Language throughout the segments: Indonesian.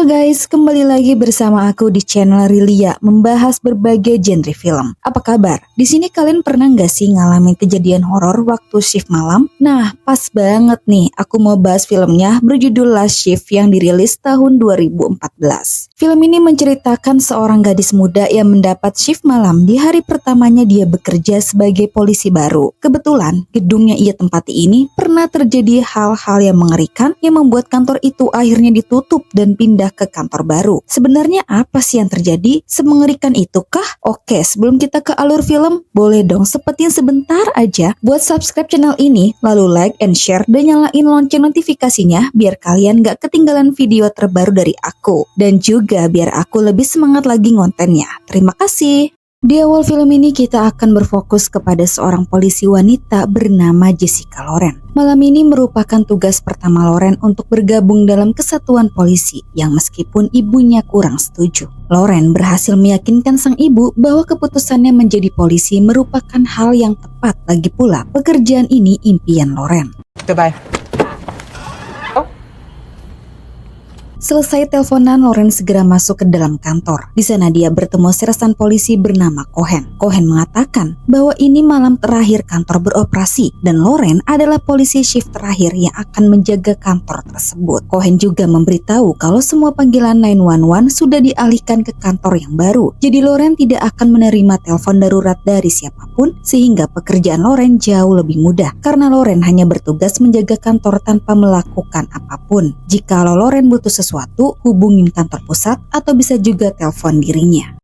Halo guys, kembali lagi bersama aku di channel Rilia membahas berbagai genre film. Apa kabar? Di sini kalian pernah nggak sih ngalamin kejadian horor waktu shift malam? Nah, pas banget nih aku mau bahas filmnya berjudul Last Shift yang dirilis tahun 2014. Film ini menceritakan seorang gadis muda yang mendapat shift malam di hari pertamanya dia bekerja sebagai polisi baru. Kebetulan gedung yang ia tempati ini pernah terjadi hal-hal yang mengerikan yang membuat kantor itu akhirnya ditutup dan pindah ke kantor baru. Sebenarnya apa sih yang terjadi? Semengerikan itukah? Oke, sebelum kita ke alur film, boleh dong sempetin sebentar aja buat subscribe channel ini, lalu like and share dan nyalain lonceng notifikasinya biar kalian gak ketinggalan video terbaru dari aku. Dan juga biar aku lebih semangat lagi ngontennya. Terima kasih. Di awal film ini kita akan berfokus kepada seorang polisi wanita bernama Jessica Loren. Malam ini merupakan tugas pertama Loren untuk bergabung dalam kesatuan polisi yang meskipun ibunya kurang setuju. Loren berhasil meyakinkan sang ibu bahwa keputusannya menjadi polisi merupakan hal yang tepat. Lagi pula pekerjaan ini impian Loren. Goodbye. Selesai teleponan, Loren segera masuk ke dalam kantor. Di sana dia bertemu sersan polisi bernama Cohen. Cohen mengatakan bahwa ini malam terakhir kantor beroperasi dan Loren adalah polisi shift terakhir yang akan menjaga kantor tersebut. Cohen juga memberitahu kalau semua panggilan 911 sudah dialihkan ke kantor yang baru. Jadi Loren tidak akan menerima telepon darurat dari siapapun sehingga pekerjaan Loren jauh lebih mudah karena Loren hanya bertugas menjaga kantor tanpa melakukan apapun. Jika Loren butuh sesuatu, hubungin kantor pusat atau bisa juga telepon dirinya.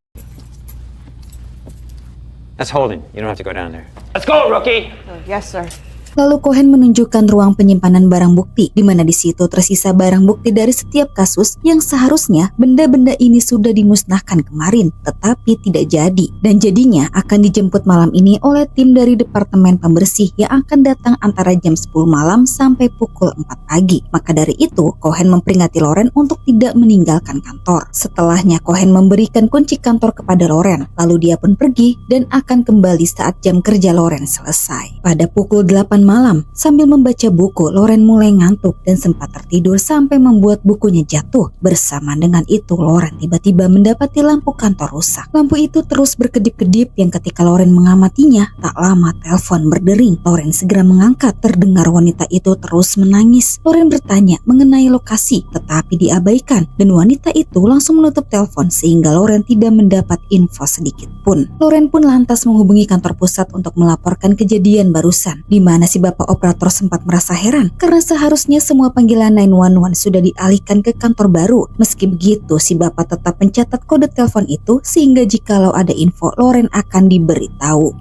That's Holden. You don't have to go down there. Let's go, rookie! Yes, sir. Lalu Cohen menunjukkan ruang penyimpanan barang bukti di mana di situ tersisa barang bukti dari setiap kasus yang seharusnya benda-benda ini sudah dimusnahkan kemarin tetapi tidak jadi dan jadinya akan dijemput malam ini oleh tim dari departemen pembersih yang akan datang antara jam 10 malam sampai pukul 4 pagi. Maka dari itu Cohen memperingati Loren untuk tidak meninggalkan kantor. Setelahnya Cohen memberikan kunci kantor kepada Loren lalu dia pun pergi dan akan kembali saat jam kerja Loren selesai. Pada pukul 8 malam, sambil membaca buku, Loren mulai ngantuk dan sempat tertidur sampai membuat bukunya jatuh. Bersama dengan itu, Loren tiba-tiba mendapati lampu kantor rusak. Lampu itu terus berkedip-kedip yang ketika Loren mengamatinya, tak lama telepon berdering. Loren segera mengangkat, terdengar wanita itu terus menangis. Loren bertanya mengenai lokasi, tetapi diabaikan dan wanita itu langsung menutup telepon sehingga Loren tidak mendapat info sedikit pun. Loren pun lantas menghubungi kantor pusat untuk melaporkan kejadian barusan, di mana si bapak operator sempat merasa heran karena seharusnya semua panggilan 911 sudah dialihkan ke kantor baru. Meski begitu, si bapak tetap mencatat kode telepon itu sehingga jikalau ada info, Loren akan diberitahu.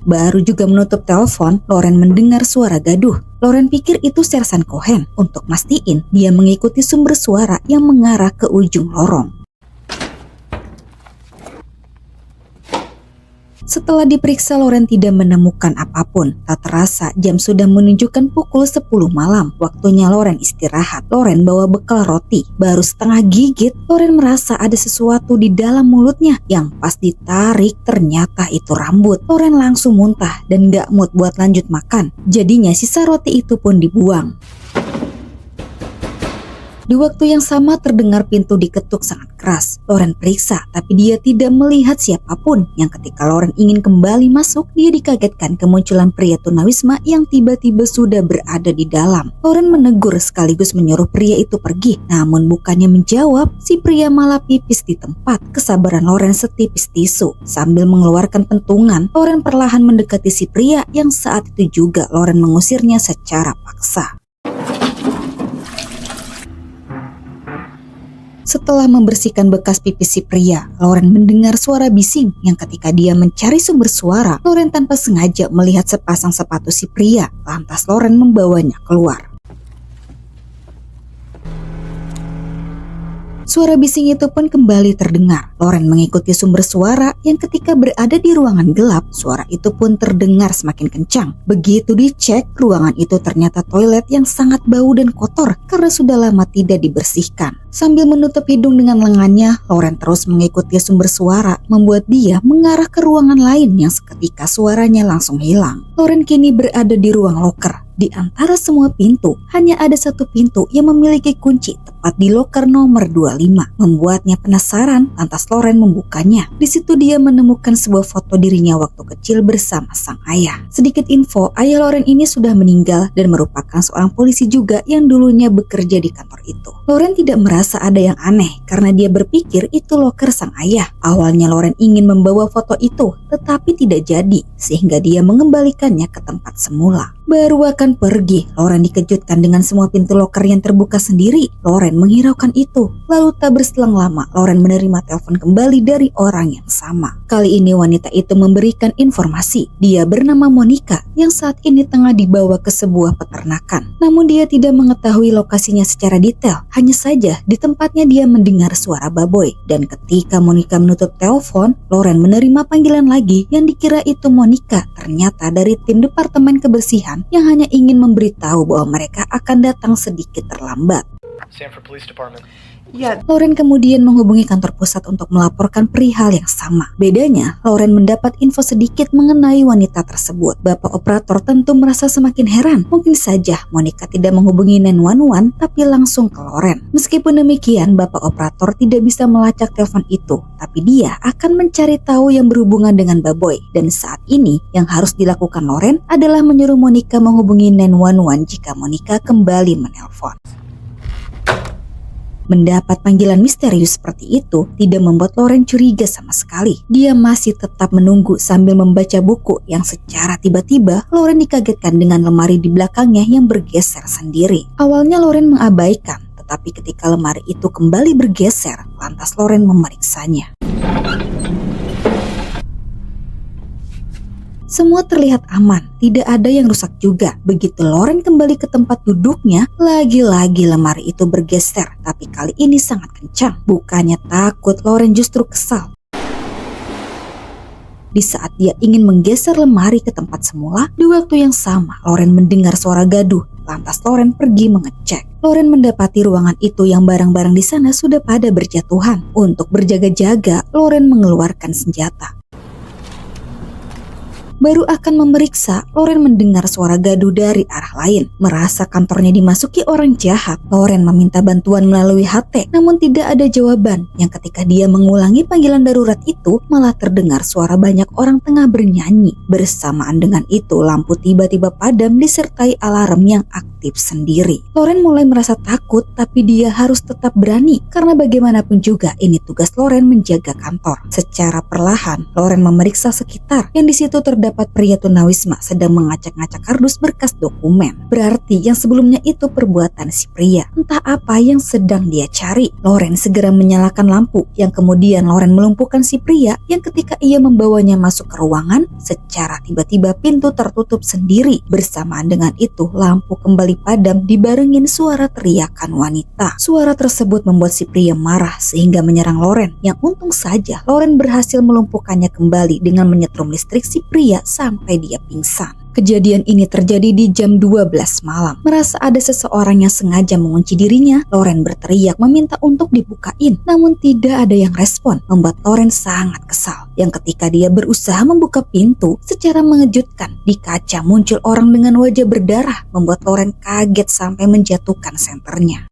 Baru juga menutup telepon, Loren mendengar suara gaduh. Loren pikir itu sersan Cohen. Untuk mastiin, dia mengikuti sumber suara yang mengarah ke ujung lorong. Setelah diperiksa, Loren tidak menemukan apapun. Tak terasa jam sudah menunjukkan pukul 10 malam. Waktunya Loren istirahat. Loren bawa bekal roti. Baru setengah gigit, Loren merasa ada sesuatu di dalam mulutnya. Yang pas ditarik ternyata itu rambut. Loren langsung muntah dan gak mood buat lanjut makan. Jadinya sisa roti itu pun dibuang. Di waktu yang sama terdengar pintu diketuk sangat keras. Loren periksa, tapi dia tidak melihat siapapun. Yang ketika Loren ingin kembali masuk, dia dikagetkan kemunculan pria tunawisma yang tiba-tiba sudah berada di dalam. Loren menegur sekaligus menyuruh pria itu pergi. Namun bukannya menjawab, si pria malah pipis di tempat. Kesabaran Loren setipis tisu. Sambil mengeluarkan pentungan, Loren perlahan mendekati si pria yang saat itu juga Loren mengusirnya secara paksa. Setelah membersihkan bekas pipis si pria, Loren mendengar suara bising yang ketika dia mencari sumber suara, Loren tanpa sengaja melihat sepasang sepatu si pria. Lantas Loren membawanya keluar. Suara bising itu pun kembali terdengar. Loren mengikuti sumber suara yang ketika berada di ruangan gelap, suara itu pun terdengar semakin kencang. Begitu dicek, ruangan itu ternyata toilet yang sangat bau dan kotor karena sudah lama tidak dibersihkan. Sambil menutup hidung dengan lengannya, Loren terus mengikuti sumber suara, membuat dia mengarah ke ruangan lain yang seketika suaranya langsung hilang. Loren kini berada di ruang loker. Di antara semua pintu, hanya ada satu pintu yang memiliki kunci tepat di loker nomor 25. Membuatnya penasaran, lantas Loren membukanya. Di situ dia menemukan sebuah foto dirinya waktu kecil bersama sang ayah. Sedikit info, ayah Loren ini sudah meninggal dan merupakan seorang polisi juga yang dulunya bekerja di kantor itu. Loren tidak merasa ada yang aneh karena dia berpikir itu loker sang ayah. Awalnya Loren ingin membawa foto itu, tetapi tidak jadi, sehingga dia mengembalikannya ke tempat semula. Baru akan pergi, Loren dikejutkan dengan semua pintu loker yang terbuka sendiri. Loren menghiraukan itu. Lalu tak berselang lama, Loren menerima telepon kembali dari orang yang sama. Kali ini wanita itu memberikan informasi. Dia bernama Monica yang saat ini tengah dibawa ke sebuah peternakan. Namun dia tidak mengetahui lokasinya secara detail. Hanya saja di tempatnya dia mendengar suara baboy. Dan ketika Monica menutup telepon, Loren menerima panggilan lagi yang dikira itu Monica. Ternyata dari tim departemen kebersihan yang hanya ingin memberitahu bahwa mereka akan datang sedikit terlambat. Sanford Police Department. Loren kemudian menghubungi kantor pusat untuk melaporkan perihal yang sama. Bedanya, Loren mendapat info sedikit mengenai wanita tersebut. Bapak operator tentu merasa semakin heran. Mungkin saja Monica tidak menghubungi 911 tapi langsung ke Loren. Meskipun demikian, Bapak operator tidak bisa melacak telepon itu, tapi dia akan mencari tahu yang berhubungan dengan Baboy. Dan saat ini yang harus dilakukan Loren adalah menyuruh Monica menghubungi 911 jika Monica kembali menelpon. Mendapat panggilan misterius seperti itu tidak membuat Loren curiga sama sekali. Dia masih tetap menunggu sambil membaca buku yang secara tiba-tiba Loren dikagetkan dengan lemari di belakangnya yang bergeser sendiri. Awalnya Loren mengabaikan, tetapi ketika lemari itu kembali bergeser, lantas Loren memeriksanya. Semua terlihat aman, tidak ada yang rusak juga. Begitu Loren kembali ke tempat duduknya, lagi-lagi lemari itu bergeser, tapi kali ini sangat kencang. Bukannya takut, Loren justru kesal. Di saat dia ingin menggeser lemari ke tempat semula, di waktu yang sama Loren mendengar suara gaduh. Lantas Loren pergi mengecek. Loren mendapati ruangan itu yang barang-barang di sana sudah pada berjatuhan. Untuk berjaga-jaga, Loren mengeluarkan senjata. Baru akan memeriksa, Loren mendengar suara gaduh dari arah lain. Merasa kantornya dimasuki orang jahat, Loren meminta bantuan melalui HT, namun tidak ada jawaban. Yang ketika dia mengulangi panggilan darurat itu, malah terdengar suara banyak orang tengah bernyanyi. Bersamaan dengan itu, lampu tiba-tiba padam disertai alarm yang aktif sendiri. Loren mulai merasa takut, tapi dia harus tetap berani, karena bagaimanapun juga ini tugas Loren menjaga kantor. Secara perlahan, Loren memeriksa sekitar, yang di situ terdapat pria tunawisma sedang mengacak-ngacak kardus berkas dokumen. Berarti yang sebelumnya itu perbuatan si pria. Entah apa yang sedang dia cari. Loren segera menyalakan lampu, yang kemudian Loren melumpuhkan si pria, yang ketika ia membawanya masuk ke ruangan, secara tiba-tiba pintu tertutup sendiri. Bersamaan dengan itu, lampu kembali padam dibarengin suara teriakan wanita. Suara tersebut membuat si pria marah sehingga menyerang Loren, yang untung saja Loren berhasil melumpuhkannya kembali dengan menyetrum listrik si pria sampai dia pingsan. Kejadian ini terjadi di jam 12 malam. Merasa ada seseorang yang sengaja mengunci dirinya, Loren berteriak meminta untuk dibukain. Namun tidak ada yang respon, membuat Loren sangat kesal. Yang ketika dia berusaha membuka pintu, secara mengejutkan di kaca muncul orang dengan wajah berdarah, membuat Loren kaget sampai menjatuhkan senternya.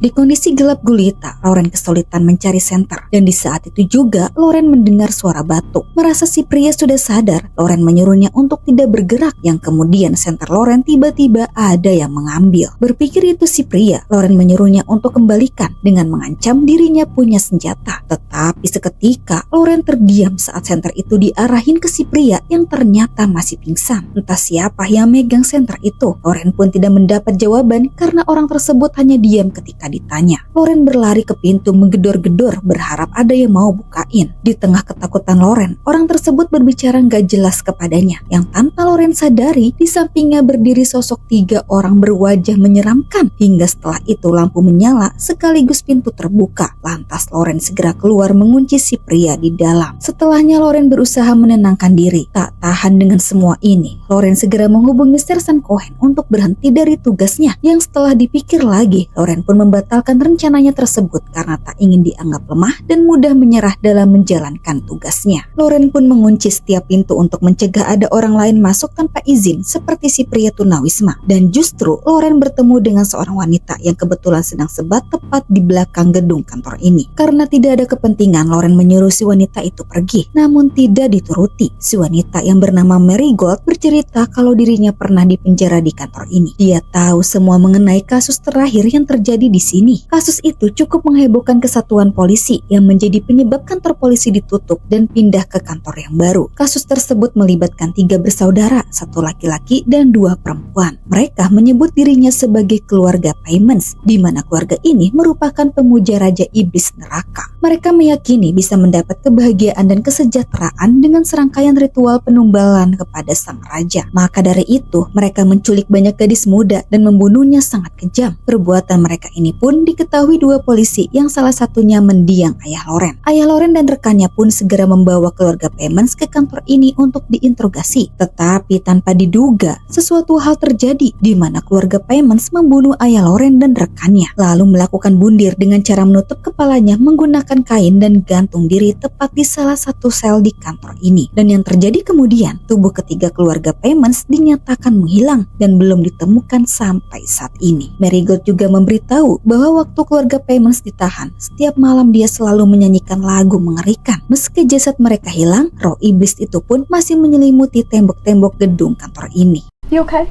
Di kondisi gelap gulita, Loren kesulitan mencari senter. Dan di saat itu juga, Loren mendengar suara batuk. Merasa si pria sudah sadar, Loren menyuruhnya untuk tidak bergerak. Yang kemudian senter Loren tiba-tiba ada yang mengambil. Berpikir itu si pria, Loren menyuruhnya untuk kembalikan dengan mengancam dirinya punya senjata. Tetapi seketika, Loren terdiam saat senter itu diarahin ke si pria yang ternyata masih pingsan. Entah siapa yang megang senter itu. Loren pun tidak mendapat jawaban karena orang tersebut hanya diam ketika ditanya. Loren berlari ke pintu menggedor-gedor berharap ada yang mau bukain. Di tengah ketakutan Loren, orang tersebut berbicara gak jelas kepadanya. Yang tanpa Loren sadari, di sampingnya berdiri sosok 3 orang berwajah menyeramkan. Hingga setelah itu lampu menyala sekaligus pintu terbuka. Lantas Loren segera keluar mengunci si pria di dalam. Setelahnya Loren berusaha menenangkan diri. Tak tahan dengan semua ini, Loren segera menghubungi Sersan Cohen untuk berhenti dari tugasnya. Yang setelah dipikir lagi, Loren pun membatalkan rencananya tersebut karena tak ingin dianggap lemah dan mudah menyerah dalam menjalankan tugasnya. Loren pun mengunci setiap pintu untuk mencegah ada orang lain masuk tanpa izin seperti si pria tunawisma. Dan justru Loren bertemu dengan seorang wanita yang kebetulan sedang sebat tepat di belakang gedung kantor ini. Karena tidak ada kepentingan, Loren menyuruh si wanita itu pergi, namun tidak dituruti. Si wanita yang bernama Marigold bercerita kalau dirinya pernah dipenjara di kantor ini. Dia tahu semua mengenai kasus terakhir yang terjadi di sini. Kasus itu cukup menghebohkan kesatuan polisi yang menjadi penyebab kantor polisi ditutup dan pindah ke kantor yang baru. Kasus tersebut melibatkan 3 bersaudara, 1 laki-laki dan 2 perempuan. Mereka menyebut dirinya sebagai keluarga Payments, di mana keluarga ini merupakan pemuja raja iblis neraka. Mereka meyakini bisa mendapat kebahagiaan dan kesejahteraan dengan serangkaian ritual penumbalan kepada sang raja. Maka dari itu, mereka menculik banyak gadis muda dan membunuhnya sangat kejam. Perbuatan mereka ini pun diketahui 2 polisi yang salah satunya mendiang ayah Loren. Ayah Loren dan rekannya pun segera membawa keluarga Payments ke kantor ini untuk diinterogasi. Tetapi tanpa diduga, sesuatu hal terjadi di mana keluarga Payments membunuh ayah Loren dan rekannya, lalu melakukan bundir dengan cara menutup kepalanya menggunakan kain dan gantung diri tepat di salah satu sel di kantor ini. Dan yang terjadi kemudian, tubuh ketiga keluarga Payments dinyatakan menghilang dan belum ditemukan sampai saat ini. Marigold juga memberitahu bahwa waktu keluarga Payments ditahan, setiap malam dia selalu menyanyikan lagu mengerikan. Meski jasad mereka hilang, roh iblis itu pun masih menyelimuti tembok-tembok gedung kantor ini. You okay?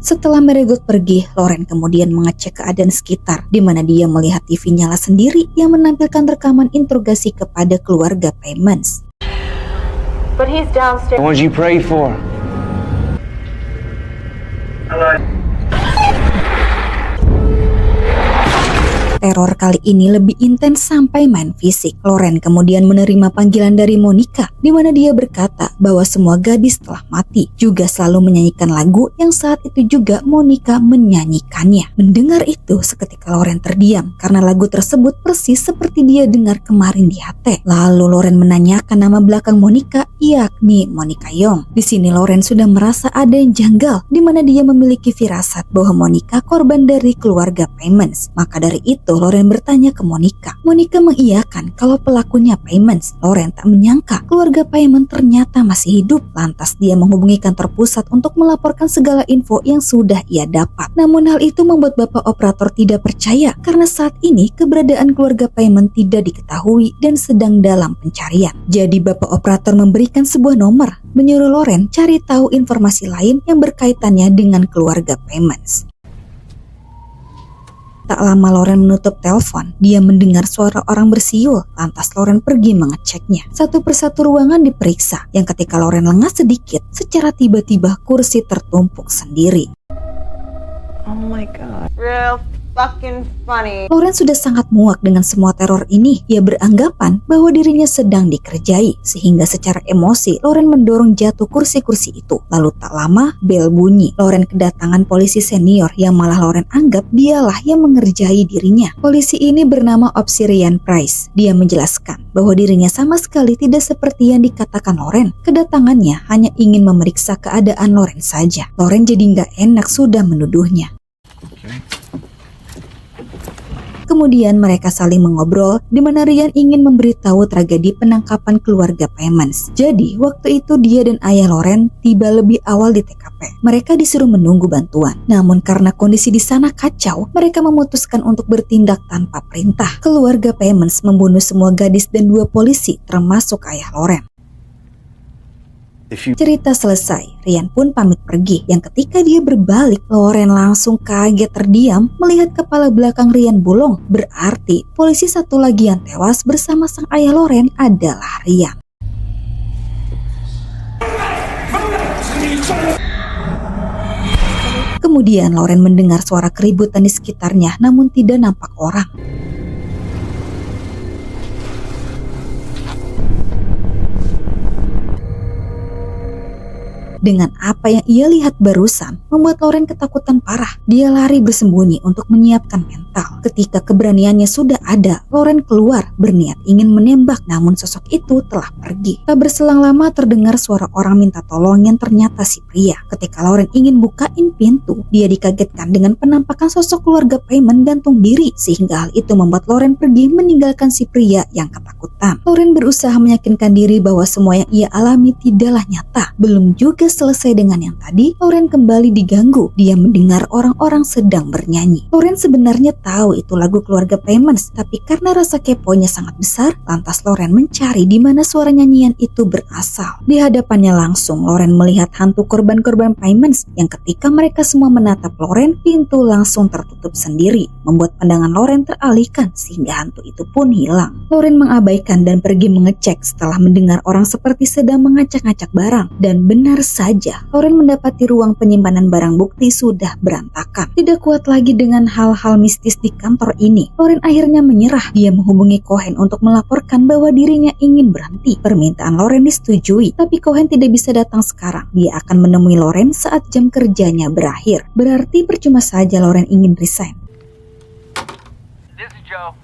Setelah Marigold pergi, Loren kemudian mengecek keadaan sekitar, di mana dia melihat TV nyala sendiri yang menampilkan rekaman interogasi kepada keluarga Payments. But he's downstairs. The ones you prayed for. Teror kali ini lebih intens sampai main fisik. Loren kemudian menerima panggilan dari Monica, di mana dia berkata bahwa semua gadis telah mati, juga selalu menyanyikan lagu yang saat itu juga Monica menyanyikannya. Mendengar itu, seketika Loren terdiam karena lagu tersebut persis seperti dia dengar kemarin di HT. Lalu Loren menanyakan nama belakang Monica, yakni Monica Young. Di sini Loren sudah merasa ada yang janggal, di mana dia memiliki firasat bahwa Monica korban dari keluarga Payments. Maka dari itu Loren bertanya ke Monica. Monica mengiyakan kalau pelakunya Payments. Loren tak menyangka keluarga Payments ternyata masih hidup. Lantas dia menghubungi kantor pusat untuk melaporkan segala info yang sudah ia dapat. Namun hal itu membuat bapak operator tidak percaya karena saat ini keberadaan keluarga Payments tidak diketahui dan sedang dalam pencarian. Jadi bapak operator memberikan sebuah nomor, menyuruh Loren cari tahu informasi lain yang berkaitannya dengan keluarga Payments. Tak lama Loren menutup telepon, dia mendengar suara orang bersiul. Lantas Loren pergi mengeceknya. Satu persatu ruangan diperiksa, yang ketika Loren lengah sedikit, secara tiba-tiba kursi tertumpuk sendiri. Oh my god. Real fucking funny. Loren sudah sangat muak dengan semua teror ini. Ia beranggapan bahwa dirinya sedang dikerjai, sehingga secara emosi Loren mendorong jatuh kursi-kursi itu. Lalu tak lama bel bunyi. Loren kedatangan polisi senior yang malah Loren anggap dialah yang mengerjai dirinya. Polisi ini bernama Obsidian Price. Dia menjelaskan bahwa dirinya sama sekali tidak seperti yang dikatakan Loren. Kedatangannya hanya ingin memeriksa keadaan Loren saja. Loren jadi nggak enak sudah menuduhnya. Kemudian mereka saling mengobrol di mana Ryan ingin memberitahu tragedi penangkapan keluarga Payments. Jadi waktu itu dia dan ayah Loren tiba lebih awal di TKP. Mereka disuruh menunggu bantuan. Namun karena kondisi di sana kacau, mereka memutuskan untuk bertindak tanpa perintah. Keluarga Payments membunuh semua gadis dan 2 polisi termasuk ayah Loren. Cerita selesai, Ryan pun pamit pergi. Yang ketika dia berbalik, Loren langsung kaget terdiam melihat kepala belakang Ryan bolong. Berarti polisi satu lagi yang tewas bersama sang ayah Loren adalah Ryan. Kemudian Loren mendengar suara keributan di sekitarnya, namun tidak nampak orang. Dengan apa yang ia lihat barusan membuat Loren ketakutan parah. Dia lari bersembunyi untuk menyiapkan mental. Ketika keberaniannya sudah ada, Loren keluar berniat ingin menembak, namun sosok itu telah pergi. Tak berselang lama terdengar suara orang minta tolong yang ternyata si pria. Ketika Loren ingin bukain pintu, dia dikagetkan dengan penampakan sosok keluarga Payment gantung diri, sehingga hal itu membuat Loren pergi meninggalkan si pria yang ketakutan. Loren berusaha meyakinkan diri bahwa semua yang ia alami tidaklah nyata. Belum juga selesai dengan yang tadi, Loren kembali diganggu. Dia mendengar orang-orang sedang bernyanyi. Loren sebenarnya tahu itu lagu keluarga Payments, tapi karena rasa keponya sangat besar, lantas Loren mencari di mana suara nyanyian itu berasal. Di hadapannya langsung Loren melihat hantu korban-korban Payments yang ketika mereka semua menatap Loren, pintu langsung tertutup sendiri, membuat pandangan Loren teralihkan sehingga hantu itu pun hilang. Loren mengabaikan dan pergi mengecek setelah mendengar orang seperti sedang mengacak-ngacak barang, dan benar saja Loren mendapati ruang penyimpanan barang bukti sudah berantakan. Tidak kuat lagi dengan hal-hal mistis di kantor ini, Loren akhirnya menyerah. Dia menghubungi Cohen untuk melaporkan bahwa dirinya ingin berhenti. Permintaan Loren disetujui, tapi Cohen tidak bisa datang sekarang. Dia akan menemui Loren saat jam kerjanya berakhir. Berarti percuma saja Loren ingin resign. This is Joe.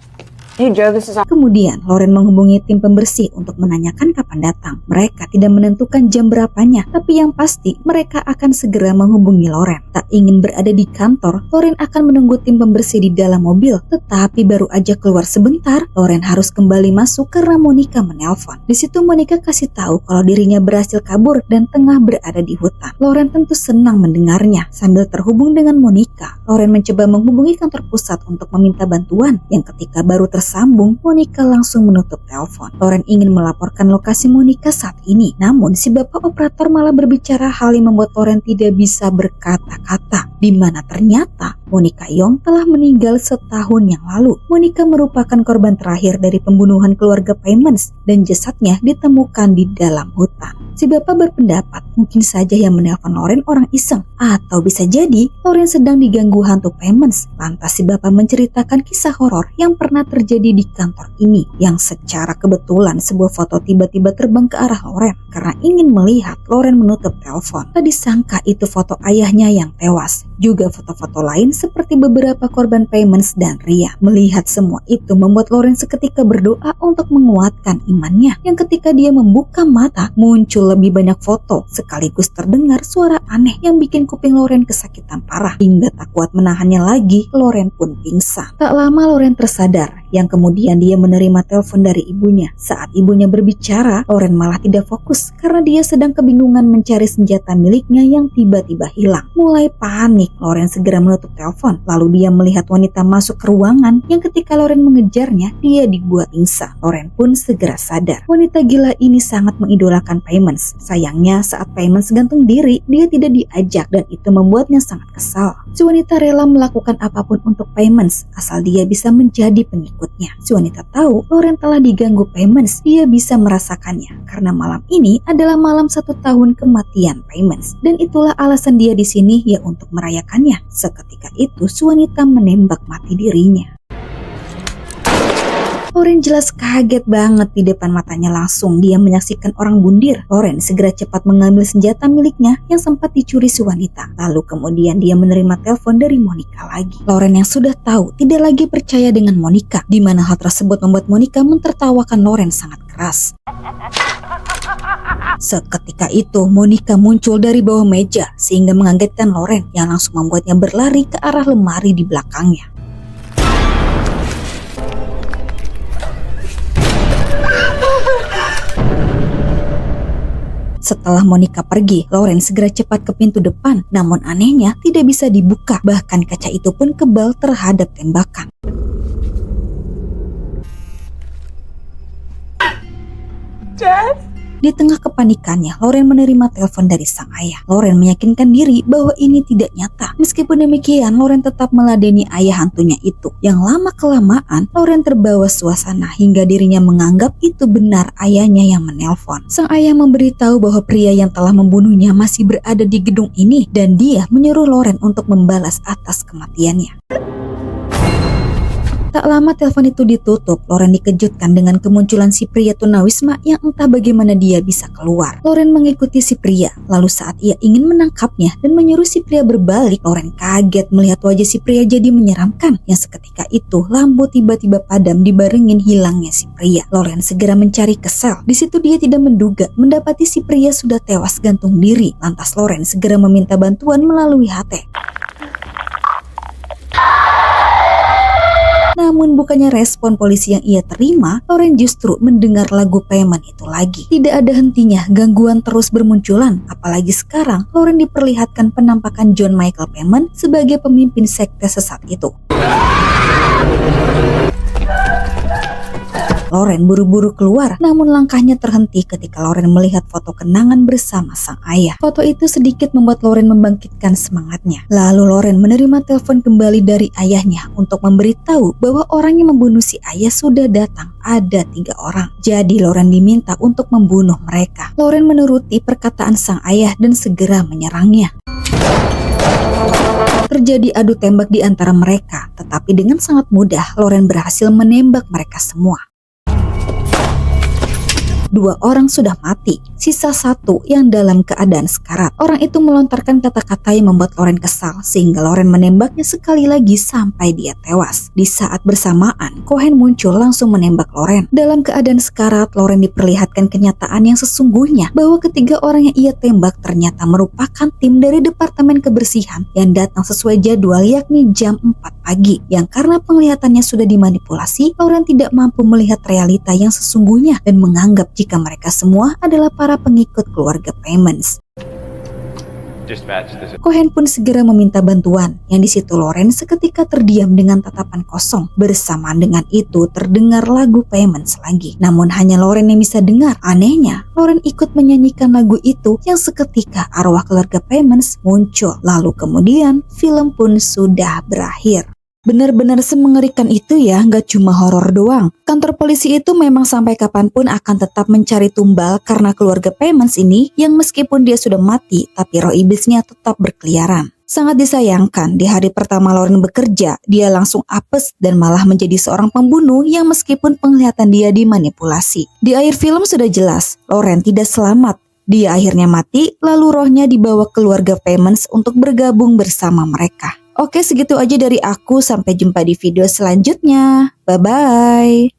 Hey Joe, this is... Kemudian Loren menghubungi tim pembersih untuk menanyakan kapan datang. Mereka tidak menentukan jam berapanya, tapi yang pasti mereka akan segera menghubungi Loren. Tak ingin berada di kantor, Loren akan menunggu tim pembersih di dalam mobil. Tetapi baru aja keluar sebentar, Loren harus kembali masuk karena Monica menelpon. Di situ Monica kasih tahu kalau dirinya berhasil kabur dan tengah berada di hutan. Loren tentu senang mendengarnya. Sambil terhubung dengan Monica, Loren mencoba menghubungi kantor pusat untuk meminta bantuan, yang ketika baru tersambung, Monica langsung menutup telepon. Loren ingin melaporkan lokasi Monica saat ini, namun si bapak operator malah berbicara hal yang membuat Loren tidak bisa berkata-kata, di mana ternyata Monica Young telah meninggal setahun yang lalu. Monica merupakan korban terakhir dari pembunuhan keluarga Payments dan jasadnya ditemukan di dalam hutan. Si bapak berpendapat mungkin saja yang menelpon Loren orang iseng, atau bisa jadi Loren sedang diganggu hantu Payments. Lantas si bapak menceritakan kisah horor yang pernah terjadi di kantor ini, yang secara kebetulan sebuah foto tiba-tiba terbang ke arah Loren karena ingin melihat Loren menutup telepon. Tak disangka itu foto ayahnya yang tewas. Juga foto-foto lain seperti beberapa korban Payments dan Ria. Melihat semua itu membuat Loren seketika berdoa untuk menguatkan imannya, yang ketika dia membuka mata muncul lebih banyak foto, sekaligus terdengar suara aneh yang bikin kuping Loren kesakitan parah. Hingga tak kuat menahannya lagi, Loren pun pingsan. Tak lama Loren tersadar, yang kemudian dia menerima telepon dari ibunya. Saat ibunya berbicara, Loren malah tidak fokus karena dia sedang kebingungan mencari senjata miliknya yang tiba-tiba hilang. Mulai panik, Loren segera menutup telepon. Lalu dia melihat wanita masuk ke ruangan yang ketika Loren mengejarnya, dia dibuat pingsan. Loren pun segera sadar. Wanita gila ini sangat mengidolakan Payments. Sayangnya saat Payments gantung diri, dia tidak diajak dan itu membuatnya sangat kesal. Si wanita rela melakukan apapun untuk Payments asal dia bisa menjadi pengikutnya. Si wanita tahu Loren telah diganggu Payments, dia bisa merasakannya karena malam ini adalah malam 1 tahun kematian Payments, dan itulah alasan dia di sini, ya untuk merayakannya. Seketika itu si wanita menembak mati dirinya. Loren jelas kaget banget. Di depan matanya langsung dia menyaksikan orang bundir. Loren segera cepat mengambil senjata miliknya yang sempat dicuri si wanita. Lalu kemudian dia menerima telepon dari Monica lagi. Loren yang sudah tahu tidak lagi percaya dengan Monica, di mana hal tersebut membuat Monica mentertawakan Loren sangat keras. Seketika itu Monica muncul dari bawah meja sehingga mengagetkan Loren, yang langsung membuatnya berlari ke arah lemari di belakangnya. Setelah Monica pergi, Loren segera cepat ke pintu depan, namun anehnya tidak bisa dibuka, bahkan kaca itu pun kebal terhadap tembakan. Dad? Di tengah kepanikannya, Loren menerima telepon dari sang ayah. Loren meyakinkan diri bahwa ini tidak nyata. Meskipun demikian, Loren tetap meladeni ayah hantunya itu. Yang lama-kelamaan, Loren terbawa suasana hingga dirinya menganggap itu benar ayahnya yang menelpon. Sang ayah memberitahu bahwa pria yang telah membunuhnya masih berada di gedung ini dan dia menyuruh Loren untuk membalas atas kematiannya. Tak lama telepon itu ditutup, Loren dikejutkan dengan kemunculan si pria tunawisma yang entah bagaimana dia bisa keluar. Loren mengikuti si pria, lalu saat ia ingin menangkapnya dan menyuruh si pria berbalik, Loren kaget melihat wajah si pria jadi menyeramkan. Yang seketika itu lampu tiba-tiba padam dibarengin hilangnya si pria. Loren segera mencari ke sel. Di situ dia tidak menduga mendapati si pria sudah tewas gantung diri. Lantas Loren segera meminta bantuan melalui HT. Namun bukannya respon polisi yang ia terima, Loren justru mendengar lagu Payment itu lagi. Tidak ada hentinya, gangguan terus bermunculan. Apalagi sekarang, Loren diperlihatkan penampakan John Michael Payment sebagai pemimpin sekte sesat itu. Loren buru-buru keluar, namun langkahnya terhenti ketika Loren melihat foto kenangan bersama sang ayah. Foto itu sedikit membuat Loren membangkitkan semangatnya. Lalu Loren menerima telepon kembali dari ayahnya untuk memberitahu bahwa orang yang membunuh si ayah sudah datang. Ada 3 orang. Jadi Loren diminta untuk membunuh mereka. Loren menuruti perkataan sang ayah dan segera menyerangnya. Terjadi adu tembak di antara mereka, tetapi dengan sangat mudah Loren berhasil menembak mereka semua. 2 orang sudah mati, sisa 1 yang dalam keadaan sekarat. Orang itu melontarkan kata-kata yang membuat Loren kesal, sehingga Loren menembaknya sekali lagi sampai dia tewas. Di saat bersamaan, Cohen muncul langsung menembak Loren. Dalam keadaan sekarat, Loren diperlihatkan kenyataan yang sesungguhnya, bahwa ketiga orang yang ia tembak ternyata merupakan tim dari Departemen Kebersihan yang datang sesuai jadwal, yakni jam 4 pagi. Yang karena penglihatannya sudah dimanipulasi, Loren tidak mampu melihat realita yang sesungguhnya dan menganggap jika mereka semua adalah para pengikut keluarga Payments. Cohen pun segera meminta bantuan, yang di situ Loren seketika terdiam dengan tatapan kosong. Bersamaan dengan itu terdengar lagu Payments lagi. Namun hanya Loren yang bisa dengar. Anehnya, Loren ikut menyanyikan lagu itu yang seketika arwah keluarga Payments muncul. Lalu kemudian film pun sudah berakhir. Benar-benar semengerikan itu ya, gak cuma horor doang. Kantor polisi itu memang sampai kapanpun akan tetap mencari tumbal karena keluarga Payments ini yang meskipun dia sudah mati, tapi roh iblisnya tetap berkeliaran. Sangat disayangkan, di hari pertama Loren bekerja, dia langsung apes dan malah menjadi seorang pembunuh yang meskipun penglihatan dia dimanipulasi. Di akhir film sudah jelas, Loren tidak selamat. Dia akhirnya mati, lalu rohnya dibawa keluarga Payments untuk bergabung bersama mereka. Oke, segitu aja dari aku. Sampai jumpa di video selanjutnya. Bye-bye.